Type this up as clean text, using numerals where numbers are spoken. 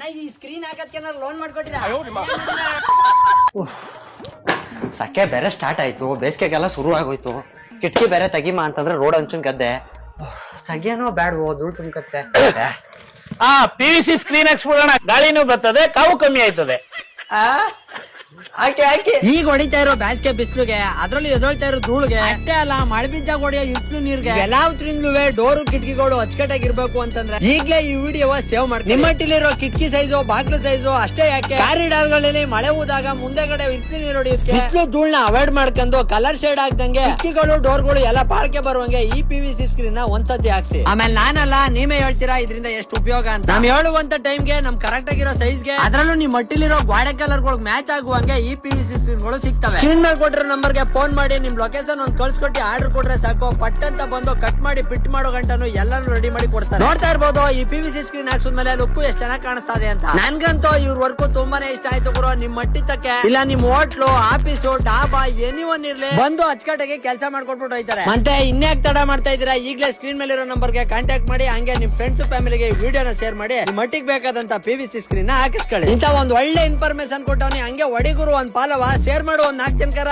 ಈ ಸ್ಕ್ರೀನ್ ಹಾಕಕ್ಕೆ ಲೋನ್ ಮಾಡ್ಕೊಟ್ಟಿರಾ? ಸಕ್ಕೆ ಬೇರೆ ಸ್ಟಾರ್ಟ್ ಆಯ್ತು, ಬೇಸಿಗೆಗೆಲ್ಲ ಶುರು ಆಗೋಯ್ತು. ಕಿಟಕಿ ಬೇರೆ ತೆಗಿಮಾ ಅಂತಂದ್ರೆ ರೋಡ್ ಅಂಚನ್ ಗದ್ದೆ ತೆಗಿಯನೋ ಬ್ಯಾಡ್ವೋ, ಧೂಳ್ ತುಂಬ್ಕತ್ತೆ. PVC ಸ್ಕ್ರೀನ್ ಹಾಕ್ಸ್ಬಿಡೋಣ, ಗಾಳಿನೂ ಬರ್ತದೆ, ಕಾವು ಕಮ್ಮಿ ಆಯ್ತದೆ. ಆಕೆ ಈಗ ಹೊಡಿತಾ ಇರೋ ಬ್ಯಾಸ್ಗೆ ಬಿಸ್ಲುಗೆ, ಅದ್ರಲ್ಲಿ ಎದೊಳ್ತಾ ಇರೋ ಧೂಳಿಗೆ, ಅಷ್ಟೇ ಅಲ್ಲ ಮಳೆ ಬಿದ್ದಾಗ ಹೊಡೆಯೋ ಇಟ್ಲು ನೀರ್ಗೆ, ಎಲ್ಲಾದ್ರಿಂದಲೂ ಡೋರು ಕಿಟಕಿಗಳು ಅಚ್ಚುಕಟ್ಟಾಗಿರ್ಬೇಕು ಅಂತಂದ್ರೆ ಈಗ್ಲೇ ಈ ವಿಡಿಯೋ ಸೇವ್ ಮಾಡಿ. ನಿಮ್ಮ ಮಟ್ಟಿಲಿರೋ ಕಿಟಕಿ ಸೈಜು, ಬಾಗ್ಲು ಸೈಜು ಅಷ್ಟೇ ಯಾಕೆ, ಕಾರಿಡಾರ್ ಗಳಲ್ಲಿ ಮಳೆ ಹೋದಾಗ ಮುಂದೆಗಡೆ ಇಟ್ಲು ನೀರು ಹೊಡೆಯುತ್ತೆ. ಬಿಸ್ಲು ಧೂಳ್ನ ಅವಾಯ್ಡ್ ಮಾಡ್ಕೊಂಡು ಕಲರ್ ಶೇಡ್ ಆಗ್ದಂಗೆ ಕಿಟಕಿಗಳು, ಡೋರ್ಗಳು ಎಲ್ಲ ಬಾಳ್ಕೆ ಬರುವಂಗೆ ಈ PVC ಸ್ಕ್ರೀನ್ ನ ಒಂದ್ಸತಿ ಹಾಕ್ಸಿ. ಆಮೇಲೆ ನಾನಲ್ಲ, ನೀವೇ ಹೇಳ್ತೀರಾ ಇದರಿಂದ ಎಷ್ಟು ಉಪಯೋಗ ಅಂತ. ನಾವ್ ಹೇಳುವಂತ ಟೈಮ್ಗೆ ನಮ್ ಕರೆಕ್ಟ್ ಆಗಿರೋ ಸೈಜ್ಗೆ, ಅದ್ರಲ್ಲೂ ನಿಮ್ ಮಟ್ಟಿಲಿರೋ ಗೋಡೆ ಕಲರ್ ಗಳು ಮ್ಯಾಚ್ ಆಗುವಂಗೆ ಈ PVC ಸ್ಕ್ರೀನ್ ಗಳು ಸಿಗ್ತವೆ. ಸ್ಕ್ರೀನ್ ಮೇಲೆ ಕೊಟ್ಟಿರೋ ನಂಬರ್ಗೆ ಫೋನ್ ಮಾಡಿ ನಿಮ್ ಲೊಕೇಶನ್ ಒಂದು ಕಳ್ಸಿಕೊಟ್ಟು ಆರ್ಡರ್ ಕೊಟ್ರೆ ಸಾಕು, ಪಟ್ ಅಂತ ಬಂದು ಕಟ್ ಮಾಡಿ ಫಿಟ್ ಮಾಡೋ ಗಂಟನು ಎಲ್ಲಾನು ರೆಡಿ ಮಾಡಿ ಕೊಡ್ತಾರೆ. ನೋಡ್ತಾ ಇರ್ಬೋದು ಈ PVC ಸ್ಕ್ರೀನ್ ಹಾಕ್ಸಿದ್ಮೇಲೆ ಲುಕ್ ಎಷ್ಟು ಚೆನ್ನಾಗಿ ಕಾಣಿಸ್ತಾ ಇದೆ ಅಂತ. ನನ್ಗಂತೂ ಇವ್ರ ವರ್ಕ್ ತುಂಬಾನೇ ಇಷ್ಟ ಆಯ್ತು ಗುರು. ನಿಮ್ ಮಟ್ಟಿತಕ್ಕೆ ಇಲ್ಲ ನಿಮ್ ಹೋಟ್ಲು, ಆಫೀಸು, ಡಾಬಾ ಎನಿವನ್ ಇರ್ಲಿ ಬಂದು ಅಚ್ಚುಕಟ್ಟಾಗಿ ಕೆಲಸ ಮಾಡ್ಕೊಟ್ಬಿಟ್ಟು ಹೋಯ್ತಾರೆ. ಮತ್ತೆ ಇನ್ಯಾಕ್ ತಡ ಮಾಡ್ತಾ ಇದೀರಾ, ಈಗಲೇ ಸ್ಕ್ರೀನ್ ಮೇಲೆ ಇರೋ ನಂಬರ್ಗೆ ಕಾಂಟ್ಯಾಕ್ಟ್ ಮಾಡಿ, ಹಂಗೆ ನಿಮ್ ಫ್ರೆಂಡ್ಸ್ ಫ್ಯಾಮಿಲಿಗೆ ವಿಡಿಯೋನ ಶೇರ್ ಮಾಡಿ, ನಿಮ್ ಮಟ್ಟಿಗೆ ಬೇಕಾದಂತ PVC ಸ್ಕ್ರೀನ್ ಹಾಕಿಸ್ಕೊಳ್ಳಿ. ಇಂತ ಒಂದ್ ಒಳ್ಳೆ ಇನ್ಫಾರ್ಮೇಶನ್ ಕೊಟ್ಟವನಿ, ಹಂಗೆ ಒಡಿಗುರು ಒಂದ್ ಪಾಲವ ಶೇರ್ ಮಾಡು ಒಂದ್ 4 ಜನಕರ.